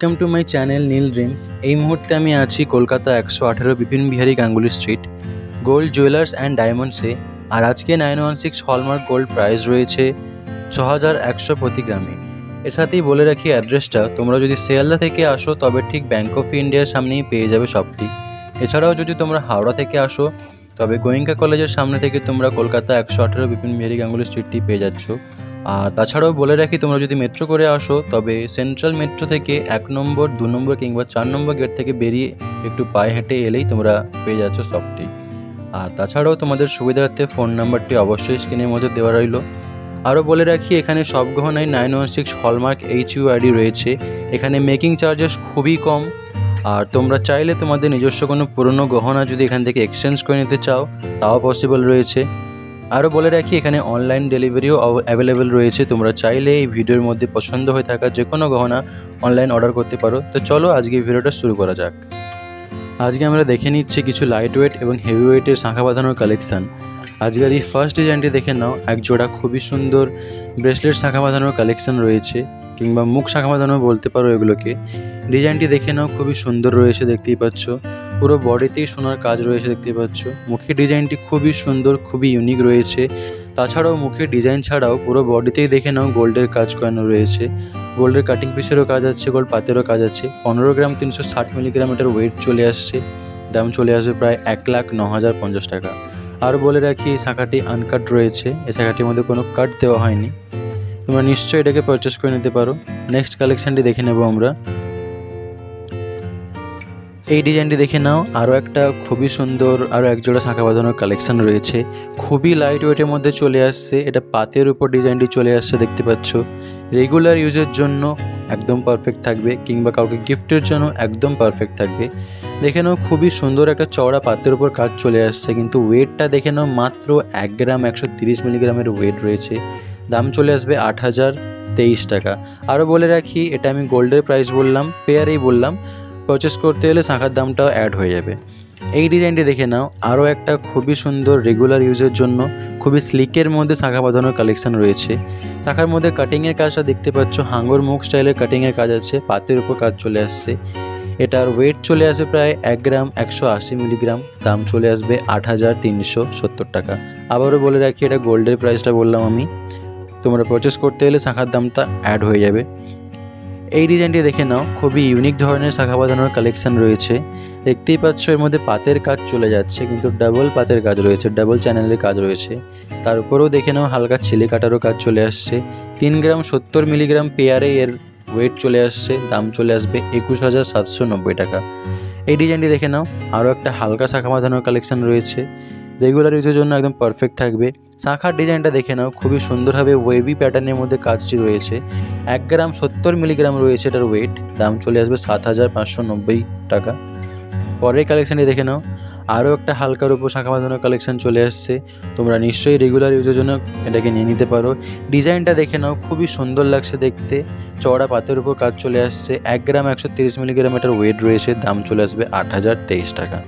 Welcome to my channel Neel dreams. এই মুহূর্তে আমি আছি Kolkata 118 Bipin Behari Ganguly street gold jewellers and ডায়মন্ডসে। আর আজকে 916 হলমার্ক গোল্ড প্রাইস রয়েছে 6100 প্রতি গ্রামে। এর সাথেই বলে রাখি অ্যাড্রেসটা, তোমরা যদি শিয়ালদা থেকে আসো তবে ঠিক ব্যাঙ্ক অফ ইন্ডিয়ার সামনেই পেয়ে যাবে শপটি। এছাড়াও যদি তোমরা হাওড়া থেকে আসো তবে গোয়েঙ্কা কলেজের সামনে থেকে তোমরা কলকাতা 118 বিপিন বিহারী গাঙ্গুলি স্ট্রিটটি পেয়ে যাচ্ছ। আর তাছাড়াও বলে রাখি, তোমরা যদি মেট্রো করে আসো তবে সেন্ট্রাল মেট্রো থেকে 1 নম্বর 2 নম্বর কিংবা 4 নম্বর গেট থেকে বেরিয়ে একটু পায়ে হেঁটে এলেই তোমরা পেয়ে যাচ্ছ শপটি। আর তাছাড়াও তোমাদের সুবিধার্থে ফোন নাম্বারটি অবশ্যই স্ক্রিনের মধ্যে দেওয়া রইল। আরও বলে রাখি, এখানে সব গহনায় 916 হলমার্ক HUID রয়েছে। এখানে মেকিং চার্জেস খুবই কম। আর তোমরা চাইলে তোমাদের নিজস্ব কোনো পুরনো গহনা যদি এখান থেকে এক্সচেঞ্জ করে নিতে চাও তাও পসিবল রয়েছে। আরও বলে রাখি, এখানে অনলাইন ডেলিভারিও অ্যাভেলেবেল রয়েছে। তোমরা চাইলে এই ভিডিওর মধ্যে পছন্দ হয়ে থাকা যে কোনো গহনা অনলাইন অর্ডার করতে পারো। তো চলো আজকে এই ভিডিওটা শুরু করা যাক। আজকে আমরা দেখে নিচ্ছি কিছু লাইট ওয়েট এবং হেভি ওয়েটের শাঁখা বাঁধানোর কালেকশান। আজকের এই ফার্স্ট ডিজাইনটি দেখে নাও। এক জোড়া খুবই সুন্দর ব্রেসলেট শাঁখা বাঁধানোর কালেকশান রয়েছে, কিংবা মুখ শাঁখা বাঁধানো বলতে পারো এগুলোকে। ডিজাইনটি দেখে নাও, খুবই সুন্দর রয়েছে, দেখতেই পাচ্ছ। পুরো বডিতেই সোনার কাজ রয়েছে, দেখতেই পাচ্ছ। মুখের ডিজাইনটি খুবই সুন্দর, খুবই ইউনিক রয়েছে। তাছাড়াও মুখের ডিজাইন ছাড়াও পুরো বডিতেই দেখে নাও গোল্ডের কাজ করানো রয়েছে। গোল্ডের কাটিং পিসেরও কাজ আছে, গোল্ড পাতেরও কাজ আছে। 15 গ্রাম 360 মিলিগ্রাম এটার ওয়েট চলে আসছে। দাম চলে আসবে প্রায় 1,09,050 টাকা। আর বলে রাখি, এই শাঁখাটি আনকাট রয়েছে। এই শাঁখাটির মধ্যে কোনো কাট দেওয়া হয়নি। তোমরা নিশ্চয়ই এটাকে পারচেস করে নিতে পারো। নেক্সট কালেকশানটি দেখে নেব আমরা। এই ডিজাইনটি দেখে নাও। আরও একটা খুবই সুন্দর আরও এক জোড়া শাঁখা বাঁধানোর কালেকশান রয়েছে। খুবই লাইট ওয়েটের মধ্যে চলে আসছে। এটা পাতের উপর ডিজাইনটি চলে আসছে, দেখতে পাচ্ছ। রেগুলার ইউজের জন্য একদম পারফেক্ট থাকবে, কিংবা কাউকে গিফটের জন্য একদম পারফেক্ট থাকবে। দেখে নাও, খুবই সুন্দর একটা চওড়া পাতের উপর কাজ চলে আসছে। কিন্তু ওয়েটটা দেখে নাও, মাত্র 1 গ্রাম 130 মিলিগ্রামের ওয়েট রয়েছে। দাম চলে আসবে 8,023 টাকা। আরও বলে রাখি, এটা আমি গোল্ডের প্রাইস বললাম, পেয়ারেই বললাম। পারচেস করতে হলে শাঁখার দামটাও অ্যাড হয়ে যাবে। এই ডিজাইনটি দেখে নাও। আরও একটা খুবই সুন্দর রেগুলার ইউজের জন্য খুবই স্লিকের মধ্যে শাঁখা বাঁধানোর কালেকশান রয়েছে। শাঁখার মধ্যে কাটিংয়ের কাজটা দেখতে পাচ্ছ, হাঙ্গর মুখ স্টাইলের কাটিংয়ের কাজ আছে, পাতের উপর কাজ চলে আসছে। এটার ওয়েট চলে আসবে প্রায় 1 গ্রাম 180 মিলিগ্রাম। দাম চলে আসবে 8,370 টাকা। আবারও বলে রাখি, এটা গোল্ডের প্রাইসটা বললাম আমি। তোমরা পারচেস করতে হলে শাঁখার দামটা অ্যাড হয়ে যাবে। এই ডিজাইনটি দেখে নাও, খুবই ইউনিক ধরনের শাঁখা বাঁধানোর কালেকশান রয়েছে। দেখতেই পাচ্ছ, এর মধ্যে পাতের কাজ চলে যাচ্ছে, কিন্তু ডাবল পাতের কাজ রয়েছে, ডাবল চ্যানেলের কাজ রয়েছে। তার উপরেও দেখে নাও, হালকা ছিলে কাটারও কাজ চলে আসছে। 3 গ্রাম 70 মিলিগ্রাম পেয়ারে এর ওয়েট চলে আসছে। দাম চলে আসবে 21,790 টাকা। এই ডিজাইনটি দেখে নাও। আরও একটা হালকা শাঁখা বাঁধানোর কালেকশান রয়েছে, রেগুলার ইউজের জন্য একদম পারফেক্ট থাকবে। শাঁখার ডিজাইনটা দেখে নাও, খুবই সুন্দরভাবে ওয়েভি প্যাটার্নের মধ্যে কাজটি রয়েছে। 1 গ্রাম 70 মিলিগ্রাম রয়েছে এটার ওয়েট। দাম চলে আসবে 7,590 টাকা। পরের কালেকশানটি দেখে নাও। আরও একটা হালকার উপর শাঁখা বাঁধানোর কালেকশান চলে আসছে। তোমরা নিশ্চয়ই রেগুলার ইউজের জন্য এটাকে নিয়ে নিতে পারো। ডিজাইনটা দেখে নাও, খুবই সুন্দর লাগছে দেখতে। চওড়া পাতের উপর কাজ চলে আসছে। 1 গ্রাম 130 মিলিগ্রাম এটার ওয়েট রয়েছে। দাম চলে আসবে 8,023 টাকা।